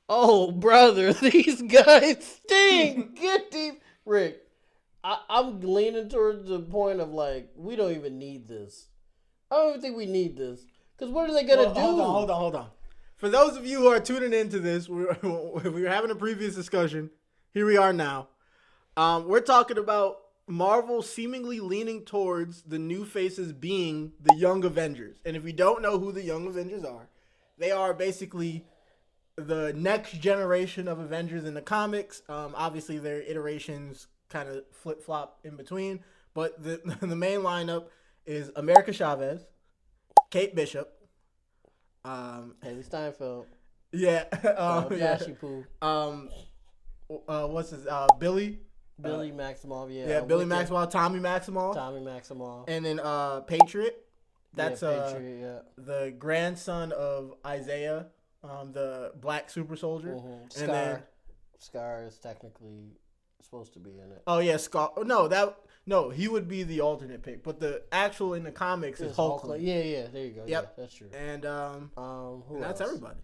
Oh, brother, these guys stink. Get these, Rick. I'm leaning towards the point of like we don't even need this. I don't even think we need this because what are they gonna do? Hold on. For those of you who are tuning into this, we were having a previous discussion. Here we are now. We're talking about Marvel seemingly leaning towards the new faces being the Young Avengers. And if you don't know who the Young Avengers are, they are basically the next generation of Avengers in the comics. Obviously, their iterations kind of flip flop in between, but the main lineup is America Chavez, Kate Bishop, Haley Steinfeld, yeah, yeah, Poo, what's his Billy Maximoff, Billy Maximoff, Tommy Maximoff, and then Patriot. That's Patriot, the grandson of Isaiah, the black super soldier. Mm-hmm. And then Scar is technically supposed to be in it. Oh yeah, Scar. No, he would be the alternate pick, but the actual in the comics is Hulkling. Yeah, there you go. Yep, yeah, that's true. And who that's else? everybody.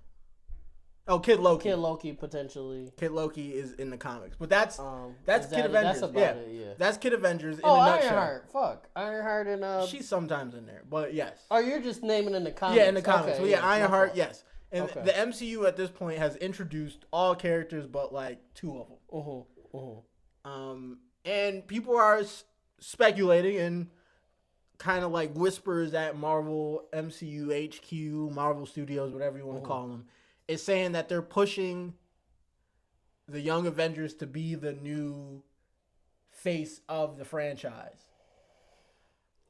Oh, Kid Loki. Kid Loki potentially. Kid Loki is in the comics, but that's Kid Avengers. That's about it. Yeah, that's Kid Avengers in a nutshell. Ironheart. Fuck, Ironheart and she's sometimes in there, but yes. Oh, you're just naming in the comics. Yeah, in the comics. Okay, well, yeah, Ironheart. Yes, and okay. the MCU at this point has introduced all characters, but like 2 of them. And people are speculating and kind of like whispers at Marvel MCU HQ, Marvel Studios, whatever you want to call them, is saying that they're pushing the Young Avengers to be the new face of the franchise.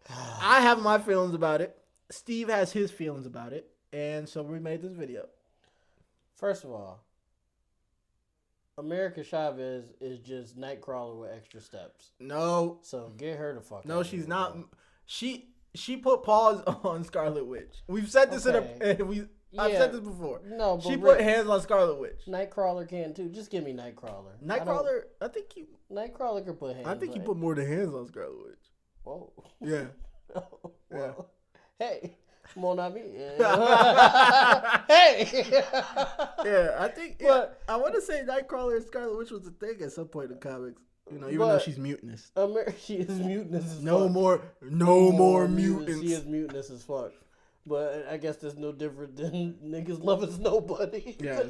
I have my feelings about it. Steve has his feelings about it. And so we made this video. First of all, America Chavez is just Nightcrawler with extra steps. No. So get her the fuck out. No, she's not. She put pause on Scarlet Witch. We've said this I've said this before. No, but she put hands on Scarlet Witch. Nightcrawler can too. Just give me Nightcrawler. Nightcrawler, I think you. Nightcrawler can put hands. I think you put more than hands on Scarlet Witch. Whoa. Yeah. Yeah. Hey, mon ami. Hey. Yeah, I think. Yeah, I want to say Nightcrawler and Scarlet Witch was a thing at some point in comics. You know, even though she's mutinous. She is mutinous as fuck. No more mutants. She is mutinous as fuck. But I guess that's no different than niggas loving nobody. Yes.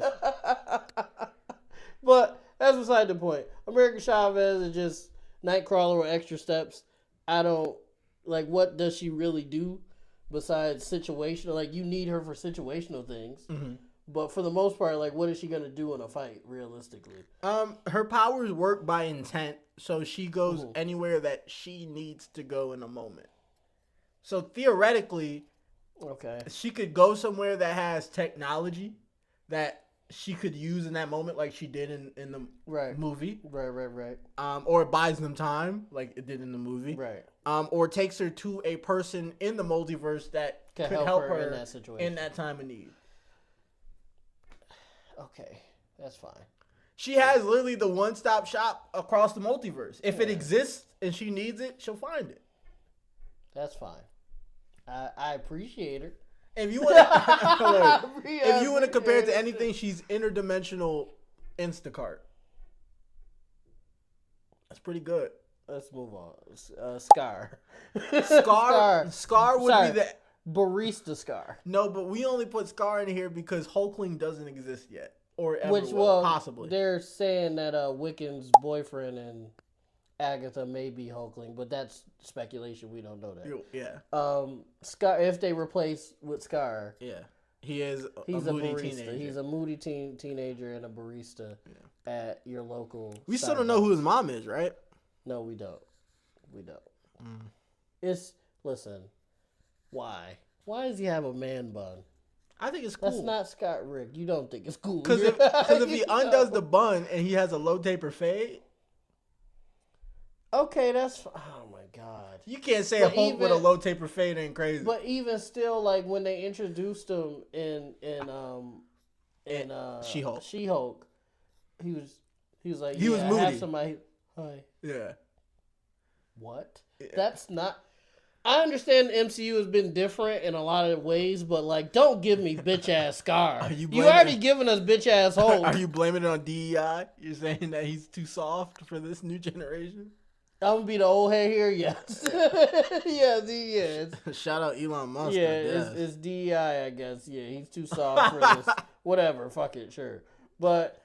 But that's beside the point. America Chavez is just Nightcrawler with extra steps. I don't like. What does she really do besides situational? Like, you need her for situational things. Mm-hmm. But for the most part, like, what is she gonna do in a fight, realistically? Her powers work by intent, so she goes anywhere that she needs to go in a moment. So theoretically, she could go somewhere that has technology that she could use in that moment, like she did in the movie. Right. Or it buys them time, like it did in the movie. Right. Or takes her to a person in the multiverse that could help her in that situation, in that time of need. Okay, that's fine. She has literally the one-stop shop across the multiverse. If it exists and she needs it, she'll find it. That's fine. I appreciate her. If you want to compare it to anything, she's interdimensional Instacart. That's pretty good. Let's move on. Scar. Scar would be the barista Scar. No, but we only put Scar in here because Hulkling doesn't exist yet, or ever will, possibly. They're saying that Wiccan's boyfriend and Agatha may be Hulkling, but that's speculation. We don't know that. Yeah. Scar. If they replace with Scar, he's a moody teenager. He's a moody teenager and a barista at your local. We still don't know who his mom is, right? No, we don't. Listen. Why? Why does he have a man bun? I think it's cool. That's not Scott Rick. You don't think it's cool. Because if he undoes the bun and he has a low taper fade. Okay, that's... Oh, my God. You can't say a Hulk with a low taper fade ain't crazy. But even still, like, when they introduced him in She-Hulk. She-Hulk, he was like, he was moody. I have somebody... Hi. Yeah. What? Yeah. That's not... I understand the MCU has been different in a lot of ways, but like, don't give me bitch ass Scar. You already given us bitch ass Hulk. Are you blaming it on DEI? You're saying that he's too soft for this new generation? I'm gonna be the old head here, yes. yeah. Shout out Elon Musk. Yeah, it's DEI, I guess. Yeah, he's too soft for this. Whatever, fuck it, sure. But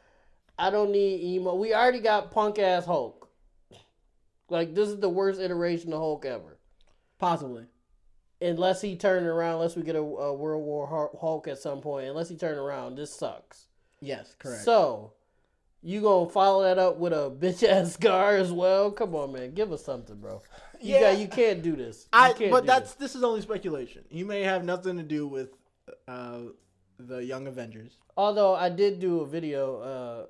I don't need emo. We already got punk ass Hulk. Like, this is the worst iteration of Hulk ever. Possibly. Unless he turned around, unless we get a World War Hulk at some point, unless he turned around, this sucks. Yes, correct. So, you gonna follow that up with a bitch ass Scar as well? Come on, man, give us something, bro. You can't do this. This is only speculation. He may have nothing to do with the Young Avengers. Although I did do a video,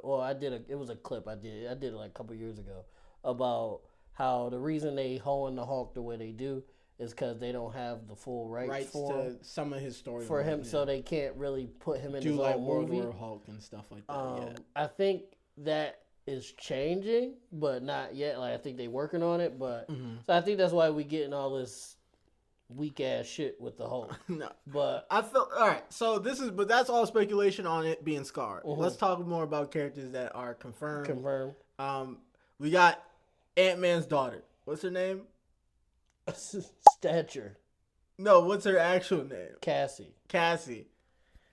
it was a clip I did it like a couple years ago about how the reason they hoeing the Hulk the way they do is because they don't have the full rights for to some of his story for him, so they can't really put him in his like own World movie. War Hulk and stuff like that. I think that is changing, but not yet. Like, I think they working on it, but so I think that's why we getting all this weak ass shit with the Hulk. No, but I feel all right. So that's all speculation on it being Scar. Let's talk more about characters that are confirmed. We got Ant-Man's daughter. What's her name? Stature. No, what's her actual name? Cassie.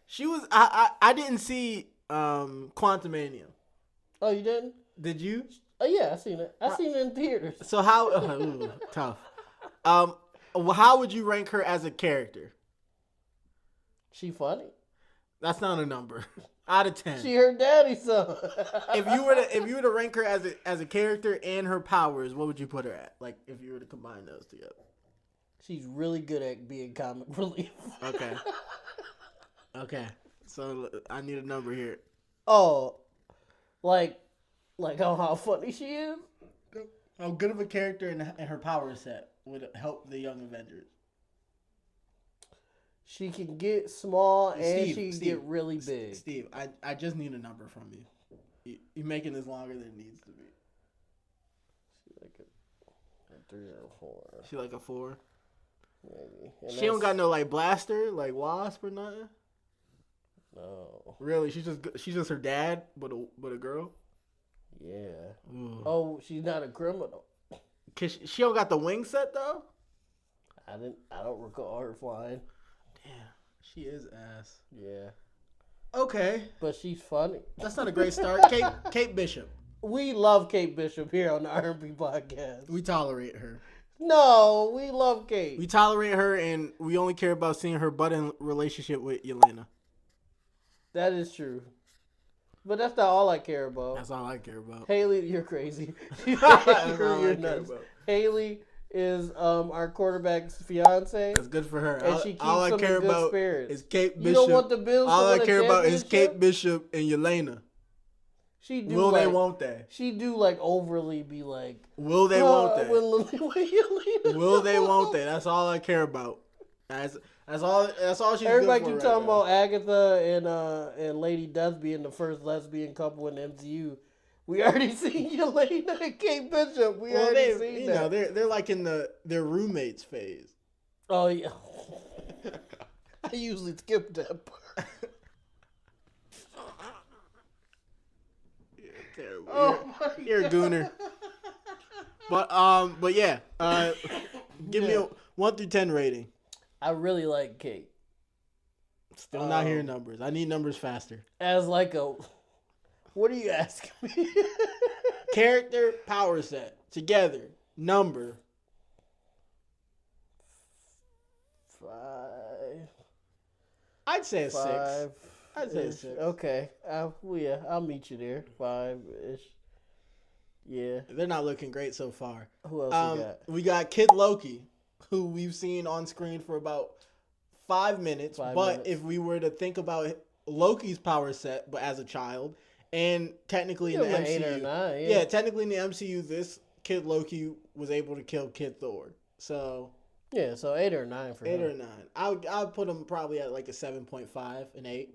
She was. I didn't see Quantumania. Oh, you didn't? Did you? Oh yeah, I seen it. I seen it in theaters. So how? Tough. How would you rank her as a character? She funny. That's not a number. Out of 10. She her daddy's son. if you were to rank her as a character and her powers, what would you put her at? Like, if you were to combine those together. She's really good at being comic relief. Okay. So I need a number here. Oh, like how funny she is. How good of a character in her power set would help the Young Avengers? She can get small and she can get really big. Steve, I just need a number from you. You're making this longer than it needs to be. She like a 3 or a 4. She like a 4? Maybe. She don't got no like blaster, like wasp or nothing? No. Really? She's just her dad, but a girl? Yeah. Ooh. Oh, she's not a criminal. She don't got the wing set though? I don't recall her flying. Damn, she is ass. Yeah. Okay. But she's funny. That's not a great start. Kate Bishop. We love Kate Bishop here on the R&B podcast. We tolerate her. No, we love Kate. We tolerate her, and we only care about seeing her butt in relationship with Yelena. That is true. But that's not all I care about. That's all I care about. Haley, you're crazy. You're nuts. Haley is our quarterback's fiance. That's good for her. And she keeps all I care about spirits. Is Kate Bishop. You don't want the Bills all to win I care about is championship? Kate Bishop and Yelena. She do will like, they? Won't they? She do like overly be like. Will they? Won't they? Will they? Won't Won't they? That's all I care about. That's all. That's all she's. Everybody good for keep right talking now. about Agatha and Lady Death being the first lesbian couple in the MCU. We already seen Yelena and Kate Bishop. We already seen that. They're like in their roommates phase. Oh yeah. I usually skip that part. Terrible. Oh You're a gooner. But yeah. Give me a 1 through 10 rating. I really like Kate. Still not hearing numbers. I need numbers faster. As like a, what are you asking me? Character, power set, together, number. 5. I'd say a 6. 5. I'd say a 6. Okay. I'll meet you there. 5-ish. Yeah. They're not looking great so far. Who else we got? We got Kid Loki, who we've seen on screen for about 5 minutes. If we were to think about Loki's power set, but as a child, and technically in the MCU, 8 or 9, yeah, technically in the MCU, this Kid Loki was able to kill Kid Thor. So yeah, so 8 or 9 for him. 8 or 9. I'll put him probably at like a 7.5, an 8.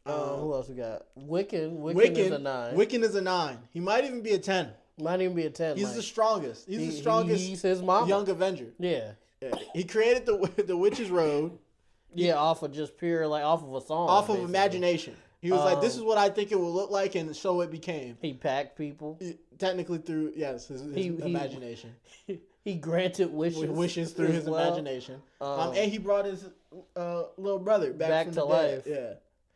Who else we got? Wiccan is a 9. Wiccan is a 9. He might even be a 10. Might even be a 10. He's the strongest. He's the strongest He's his mama. Young Avenger. Yeah. Yeah. He created the Witch's Road. Yeah, off of just pure, like, off of a song. Off of basically. Imagination. He was like, this is what I think it will look like, and so it became. He packed people. Technically through, yes, his imagination. He granted wishes through his imagination. And he brought his little brother back from to the life. Dead. Yeah.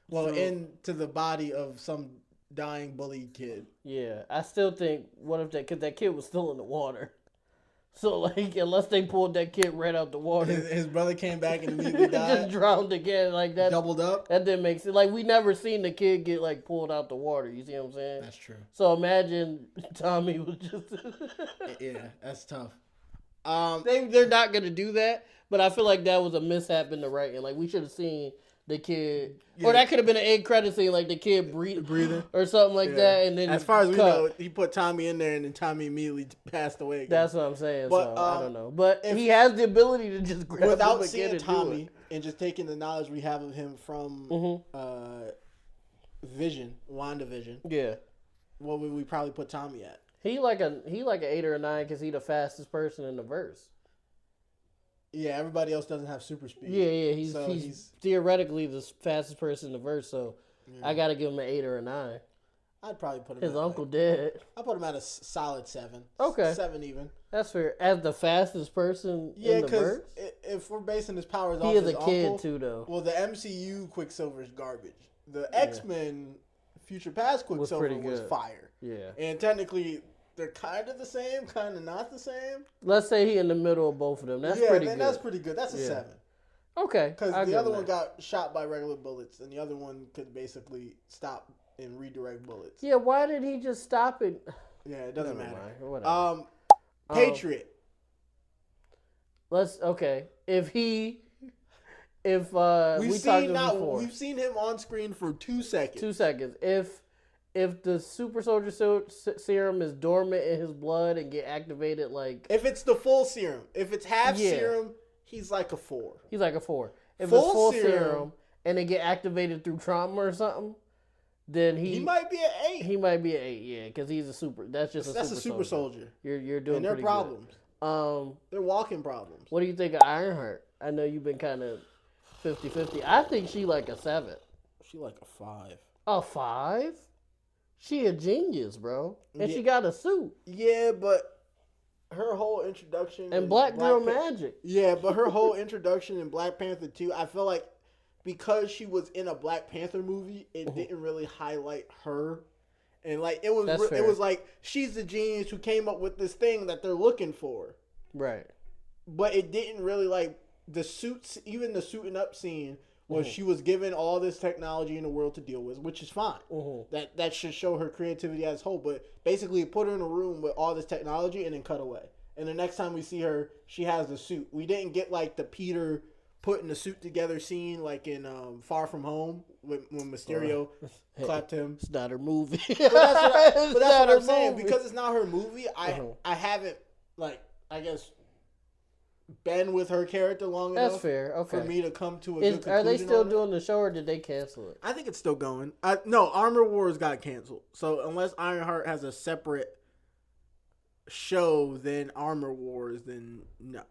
Well, into the body of some dying bullied kid. Yeah. I still think, what if because that kid was still in the water. So, like, unless they pulled that kid right out the water. His brother came back and immediately died. Just drowned again. Like that. Doubled up? That didn't make sense. Like, we never seen the kid get, like, pulled out the water. You see what I'm saying? That's true. So, imagine Tommy was just... Yeah, that's tough. They're not going to do that, but I feel like that was a mishap in the writing. Like, we should have seen the kid... Yeah. Or that could have been an end credit scene, like the kid breathing. Or something like that. And then as far as we know, he put Tommy in there, and then Tommy immediately passed away again. That's what I'm saying. But, so, I don't know. But he has the ability to just grab without him seeing and Tommy and just taking the knowledge we have of him from WandaVision. Yeah. What would we probably put Tommy at? He like an 8 or a 9 because he's the fastest person in the verse. Yeah, everybody else doesn't have super speed. Yeah, he's theoretically the fastest person in the verse, so I got to give him an 8 or a 9. I'd probably put him His uncle dead. I'd put him at a solid 7. Okay. 7 even. That's fair. As the fastest person in the verse? Yeah, because if we're basing his powers off his uncle... He is a kid, uncle, too, though. Well, the MCU Quicksilver is garbage. The X-Men Future Past Quicksilver was fire. Yeah. And technically... They're kind of the same, kind of not the same. Let's say he in the middle of both of them. That's pretty good. That's pretty good. That's a 7. Okay. Because the other one got shot by regular bullets, and the other one could basically stop and redirect bullets. Yeah, why did he just stop it? Yeah, it doesn't matter. Whatever. Patriot. If we've seen him on screen for 2 seconds. 2 seconds. If the super soldier serum is dormant in his blood and get activated, like... If it's the full serum. If it's half serum, he's like a 4. He's like a 4. If it's full serum and it get activated through trauma or something, then he might be an 8. He might be an 8, yeah, because he's a super... That's a super soldier. You're doing and pretty problems. Good. They're walking problems. What do you think of Ironheart? I know you've been kind of 50-50. I think she like a 7. She like a 5. A 5? She a genius, bro. And she got a suit. Yeah, but her whole introduction... And Black Girl Magic. Yeah, but her whole introduction in Black Panther 2, I feel like because she was in a Black Panther movie, it didn't really highlight her. And like it was like she's the genius who came up with this thing that they're looking for. Right. But it didn't really like the suits, even the suiting up scene where she was given all this technology in the world to deal with, which is fine. That should show her creativity as a whole. But basically, put her in a room with all this technology and then cut away. And the next time we see her, she has the suit. We didn't get like the Peter putting the suit together scene like in Far From Home when Mysterio clapped him. It's not her movie. But that's what I'm saying. Because it's not her movie, I haven't I guess been with her character long enough. That's fair. Okay. For me to come to a good conclusion. Are they still doing the show or did they cancel it? I think it's still going. No, Armor Wars got canceled. So unless Ironheart has a separate show than Armor Wars, then no.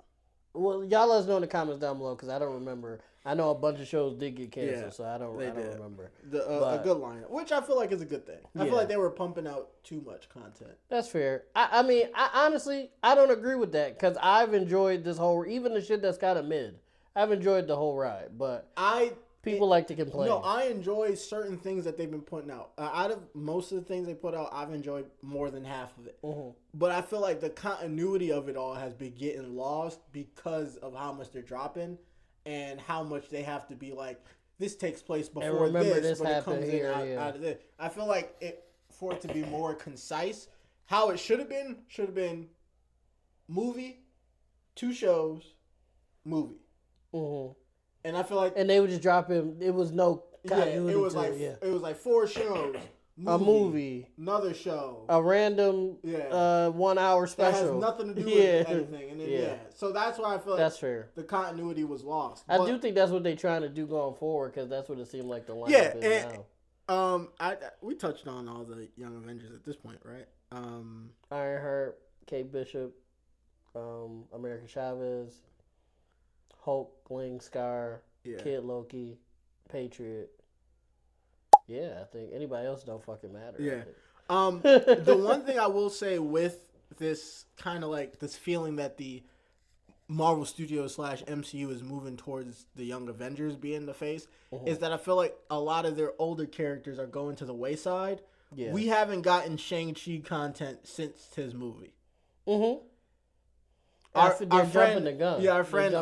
Well, y'all let us know in the comments down below because I don't remember. I know a bunch of shows did get canceled, so I don't remember. A good lineup, which I feel like is a good thing. I feel like they were pumping out too much content. That's fair. I mean, honestly, I don't agree with that because I've enjoyed this whole, even the shit that's kind of mid. I've enjoyed the whole ride, but people like to complain. No, I enjoy certain things that they've been putting out. Out of most of the things they put out, I've enjoyed more than half of it. But I feel like the continuity of it all has been getting lost because of how much they're dropping and how much they have to be like, this takes place before this, but it comes in out of this. I feel like for it to be more concise, how it should have been movie, 2 shows, movie. And I feel like... And they would just drop him. It was no continuity. It was like 4 shows. A movie. Another show. A random 1 hour special. That has nothing to do with anything. And then, So that's why I feel like that's fair. The continuity was lost. I do think that's what they're trying to do going forward because that's what it seemed like the lineup is now. We touched on all the Young Avengers at this point, right? Ironheart, Kate Bishop, America Chavez. Hulk, Bling, Scar, Yeah. Kid Loki, Patriot. Yeah, I think anybody else don't fucking matter. Yeah. The one thing I will say with this kind of like this feeling that the Marvel Studios / MCU is moving towards the Young Avengers being the face is that I feel like a lot of their older characters are going to the wayside. Yeah. We haven't gotten Shang-Chi content since his movie. Our friend, our friend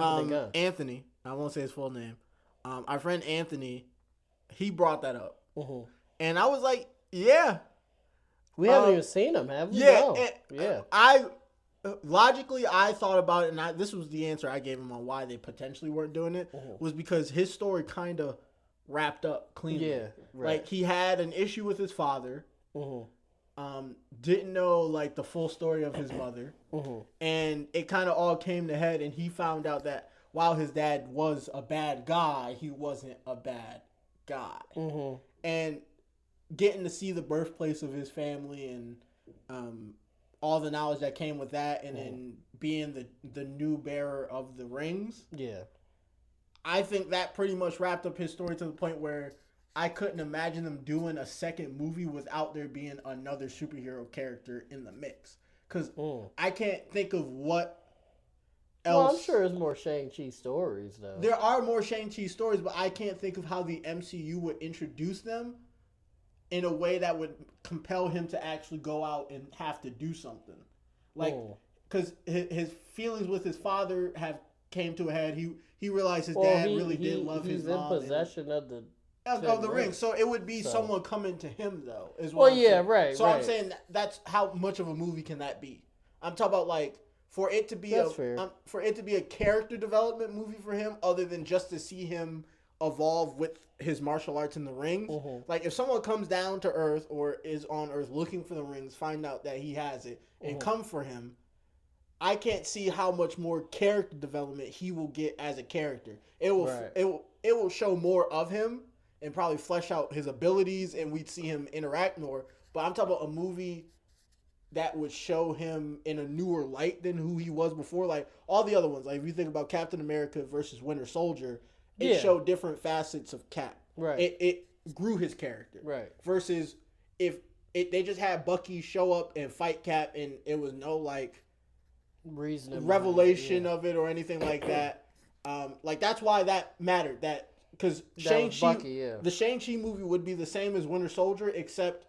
Anthony, I won't say his full name. Our friend Anthony, he brought that up. And I was like, yeah. We haven't even seen him, have we? Yeah. No. Logically, I thought about it, and this was the answer I gave him on why they potentially weren't doing it, was because his story kind of wrapped up cleanly. Yeah, right. Like, he had an issue with his father, didn't know, like, the full story of his mother, and it kind of all came to head, and he found out that while his dad was a bad guy, he wasn't a bad guy. And getting to see the birthplace of his family and all the knowledge that came with that, and then being the new bearer of the rings. Yeah. I think that pretty much wrapped up his story to the point where I couldn't imagine them doing a second movie without there being another superhero character in the mix. Because I can't think of what else. Well, I'm sure there's more Shang-Chi stories, though. There are more Shang-Chi stories, but I can't think of how the MCU would introduce them in a way that would compel him to actually go out and have to do something. Like, because his feelings with his father have came to a head. He realized his dad really did love his mom. He's in possession of the ring. So it would be someone coming to him, though, is Well, what I'm yeah, saying. right. So I'm saying that's how much of a movie can that be? I'm talking about, like, for it to be a character development movie for him, other than just to see him evolve with his martial arts in the rings. Like, if someone comes down to Earth or is on Earth looking for the rings, find out that he has it, and come for him, I can't see how much more character development he will get as a character. It will show more of him and probably flesh out his abilities, and we'd see him interact more. But I'm talking about a movie that would show him in a newer light than who he was before. Like, all the other ones, like if you think about Captain America versus Winter Soldier, it showed different facets of Cap. Right. It grew his character. Right. Versus if they just had Bucky show up and fight Cap, and it was no, like, revelation of it or anything like that. Like, that's why that mattered. Because Shang-Chi, the Shang-Chi movie would be the same as Winter Soldier, except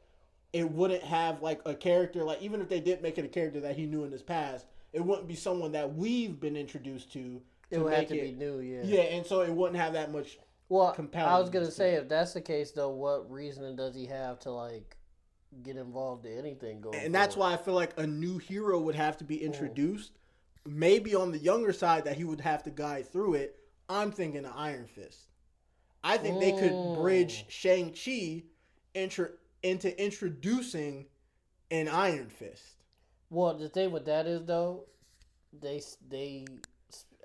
it wouldn't have, like, a character, like, even if they did make it a character that he knew in his past, it wouldn't be someone that we've been introduced to. It would have to be new, Yeah, and so it wouldn't have that much compelling. I was going to say, if that's the case, though, what reason does he have to, like, get involved in anything going on? And that's why I feel like a new hero would have to be introduced. Maybe on the younger side that he would have to guide through it. I'm thinking of Iron Fist. I think they could bridge Shang-Chi into introducing an Iron Fist. Well, the thing with that is, though, they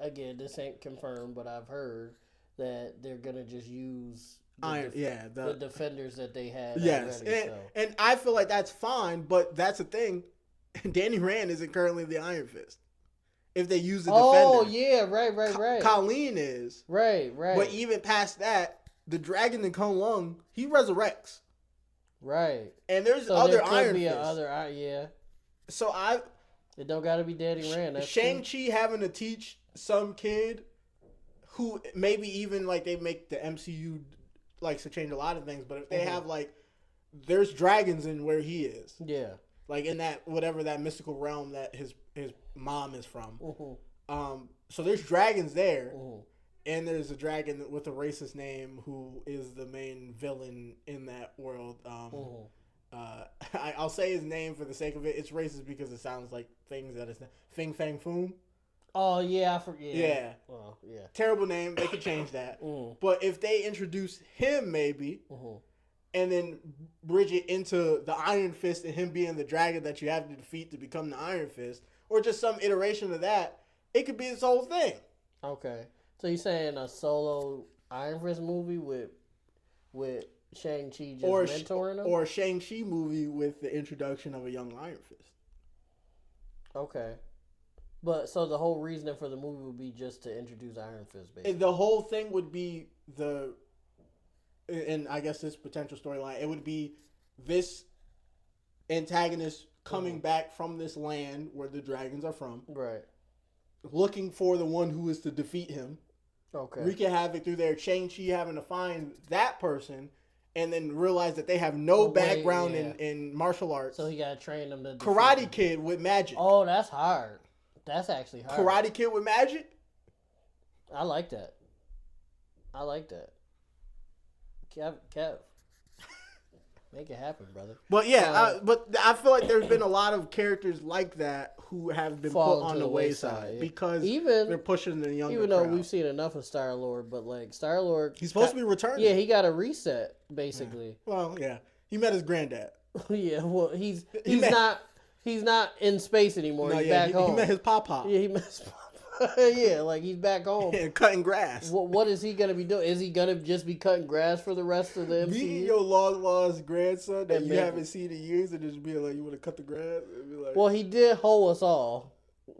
again, this ain't confirmed, but I've heard that they're gonna just use the defenders that they had. Yes, already, and I feel like that's fine, but that's the thing. Danny Rand isn't currently the Iron Fist. If they use the defender. Oh yeah, right. Colleen is. Right. But even past that, the dragon in Kung Lung, he resurrects. Right. And there's other Iron Fists. So it don't gotta be Danny Rand. Shang-Chi having to teach some kid who maybe even, like, they make the MCU likes to change a lot of things, but if they have, like, there's dragons in where he is. Yeah. Like, in that, whatever that mystical realm that his mom is from. So there's dragons there. And there's a dragon with a racist name who is the main villain in that world. I'll say his name for the sake of it. It's racist because it sounds like things that it's not. Fing Fang Foom. Oh, yeah, I forget. Yeah. Well, yeah. Terrible name. They could change that. But if they introduce him, maybe, and then bridge it into the Iron Fist and him being the dragon that you have to defeat to become the Iron Fist, or just some iteration of that, it could be this whole thing. Okay. So you're saying a solo Iron Fist movie with Shang-Chi just mentoring him? Or a Shang-Chi movie with the introduction of a young Iron Fist. Okay. But so the whole reason for the movie would be just to introduce Iron Fist, basically. And the whole thing would be and I guess this potential storyline, it would be this antagonist coming back from this land where the dragons are from. Right. Looking for the one who is to defeat him. Okay. Wreaking havoc through there. Shang-Chi having to find that person and then realize that they have no background in martial arts. So he got to train them to Karate Kid with magic. Oh, that's hard. That's actually hard. Karate Kid with magic? I like that. Kev. Make it happen, brother. But yeah, but I feel like there's been a lot of characters like that who have been put on the wayside because they're pushing the younger Even though crowd. we've seen enough of Star-Lord, but like Star-Lord, he's supposed to be returning. Yeah, he got a reset basically. Yeah. Well, yeah, he met his granddad. Yeah, well, he's not in space anymore. He's back home. He met his papa. Yeah, he met his papa. Yeah, like he's back home. And cutting grass. What is he gonna be doing? Is he gonna just be cutting grass for the rest of the MCU? Meeting your long lost grandson that you haven't seen in years and just being like, you want to cut the grass? And be like, well, he did hoe us all,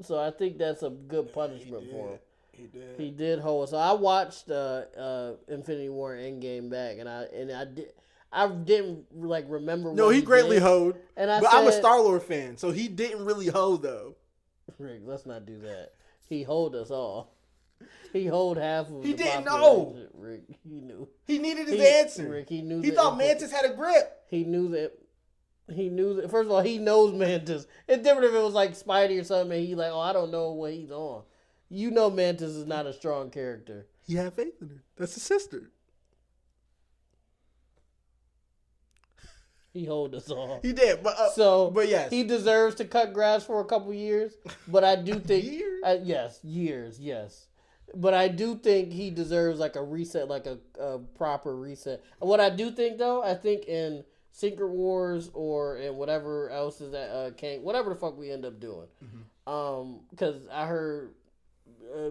so I think that's a good punishment for him. He did hoe us. So I watched Infinity War Endgame back, and I didn't like remember. No, what he greatly hoed. But I'm a Star-Lord fan, so he didn't really hoe though. Rick, let's not do that. He hoed us all. He hoed half of. He the didn't know. Rick, he knew. He needed his answer. Rick, he knew. He thought Mantis had a grip. He knew that. First of all, he knows Mantis. It's different if it was like Spidey or something. And he like, oh, I don't know what he's on. You know, Mantis is not a strong character. He had faith in her. That's his sister. He hold us all. He did, but yes, he deserves to cut grass for a couple years. But I do think years, yes. But I do think he deserves like a reset, like a proper reset. And what I do think though, I think in Secret Wars or in whatever else is that whatever the fuck we end up doing, because I heard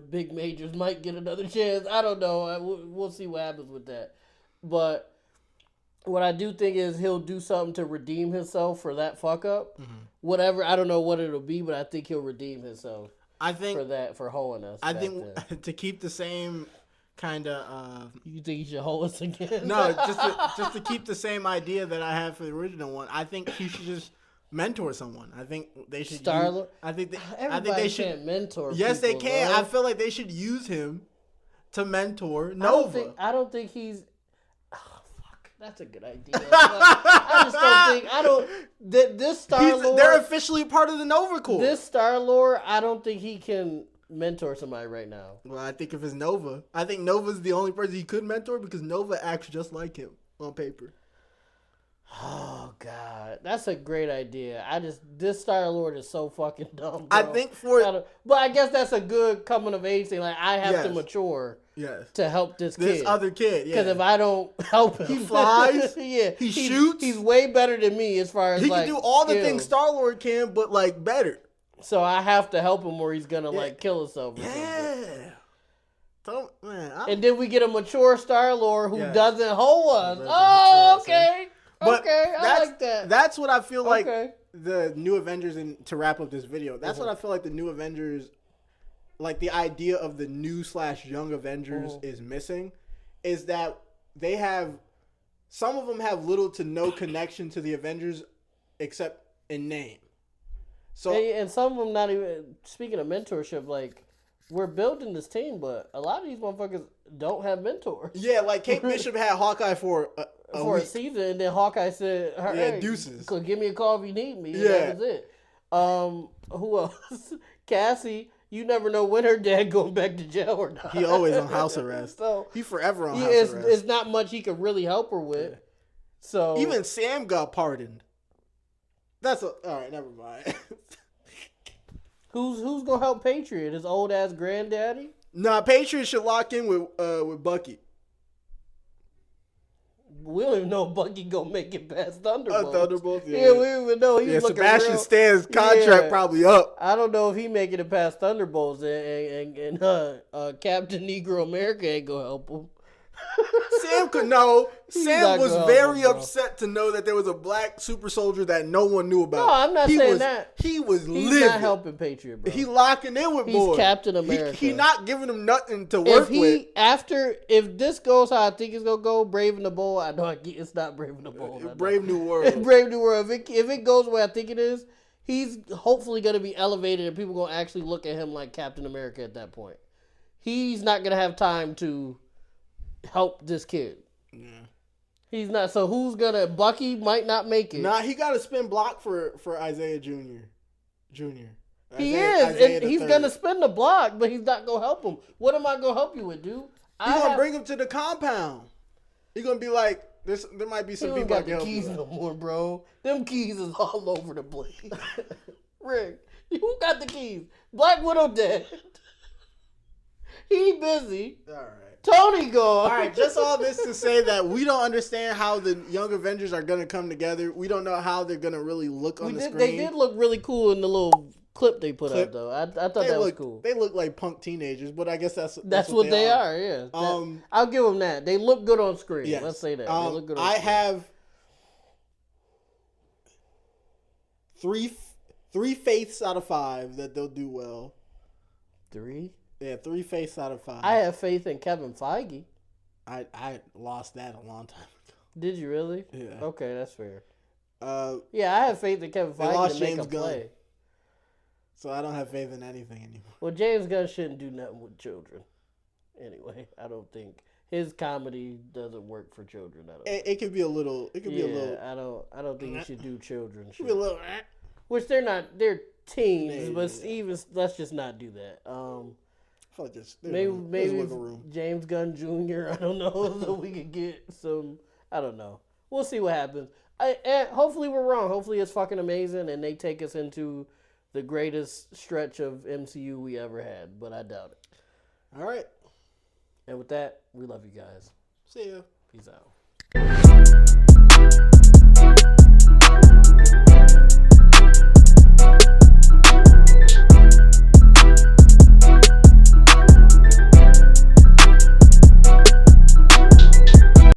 Big Majors might get another chance. I don't know. We'll see what happens with that, but. What I do think is he'll do something to redeem himself for that fuck up. Mm-hmm. Whatever, I don't know what it'll be, but I think he'll redeem himself. For hoeing us. I think to keep the same kind of. You think he should hoe us again? No, just to keep the same idea that I had for the original one. I think he should just mentor someone. I think they should. Star-Lord. I think they should mentor. Yes, people, they can. right? I feel like they should use him to mentor Nova. I don't think he's. That's a good idea. I just don't think this Star-Lord. They're officially part of the Nova Corps. This Star-Lord, I don't think he can mentor somebody right now. Well, I think if it's Nova, I think Nova's the only person he could mentor because Nova acts just like him on paper. Oh God, that's a great idea. This Star-Lord is so fucking dumb. Bro. I think but I guess that's a good coming of age thing. Like I have to mature. Yes. To help this other kid, yeah. Because if I don't help him, he flies. Yeah, he shoots. He's way better than me as far as he can do all the things Star-Lord can, but like better. So I have to help him, or he's gonna like kill himself. Or something. And then we get a mature Star-Lord who doesn't hoe us. Oh, okay. But okay, I like that. That's what I feel like the new Avengers. And to wrap up this video, that's what I feel like the new Avengers. Like the idea of the new / young Avengers is missing, is that some of them have little to no connection to the Avengers except in name. So and some of them not even, speaking of mentorship, like we're building this team, but a lot of these motherfuckers don't have mentors. Yeah, like Kate Bishop had Hawkeye for a season, and then Hawkeye said, "Hey, deuces. Give me a call if you need me." And that was it. Who else? Cassie. You never know when her dad going back to jail or not. He always on house arrest. So he forever on house arrest. It's not much he could really help her with. Yeah. So even Sam got pardoned. All right. Never mind. Who's gonna help Patriot? His old ass granddaddy? Nah, Patriot should lock in with Bucky. We don't even know if Bucky gonna make it past Thunderbolts. Thunderbolts, yeah. We don't even know. He's looking Sebastian Stan's contract probably up. I don't know if he making it past Thunderbolts, and Captain Negro America ain't gonna help him. Sam could know. Sam was very him, upset to know that there was a black super soldier that no one knew about. No, I'm not saying that. He was He's livid. not helping Patriot, bro. He locking in with boys. He's Captain America. He not giving him nothing to work with. If this goes how I think it's gonna go, Brave and the Bold. I know it's not Brave and the Bold. Brave New World. Brave New World. If it goes the way I think it is, he's hopefully gonna be elevated, and people gonna actually look at him like Captain America at that point. He's not gonna have time to help this kid. Yeah. He's not. So who's gonna? Bucky might not make it. Nah, he got to spin block for Isaiah Junior. He is, and he's gonna spin the block, but he's not gonna help him. What am I gonna help you with, dude? He's gonna bring him to the compound. He's gonna be like, there might be some people got the keys no more, bro. Them keys is all over the place. Rick, who got the keys? Black Widow dead. He busy. All right. Tony gone. All right, just all this to say that we don't understand how the Young Avengers are going to come together. We don't know how they're going to really look on the screen. They did look really cool in the little clip they put up, though. I thought that was cool. They look like punk teenagers, but I guess that's what they are. Yeah. I'll give them that. They look good on screen. Yes. Let's say that. They look good on screen. I have three faiths out of 5 that they'll do well. 3? Yeah, 3 faiths out of 5. I have faith in Kevin Feige. I lost that a long time ago. Did you really? Yeah. Okay, that's fair. Yeah, I have faith in Kevin Feige to make a play. So I don't have faith in anything anymore. Well, James Gunn shouldn't do nothing with children. Anyway, I don't think his comedy doesn't work for children. It could be a little. It could be a little. I don't think he should do children. Be a little. Which they're not. They're teens, but even let's just not do that. Maybe James Gunn Jr. I don't know, so we could get some. I don't know. We'll see what happens. And hopefully we're wrong. Hopefully it's fucking amazing, and they take us into the greatest stretch of MCU we ever had. But I doubt it. All right. And with that, we love you guys. See ya. Peace out.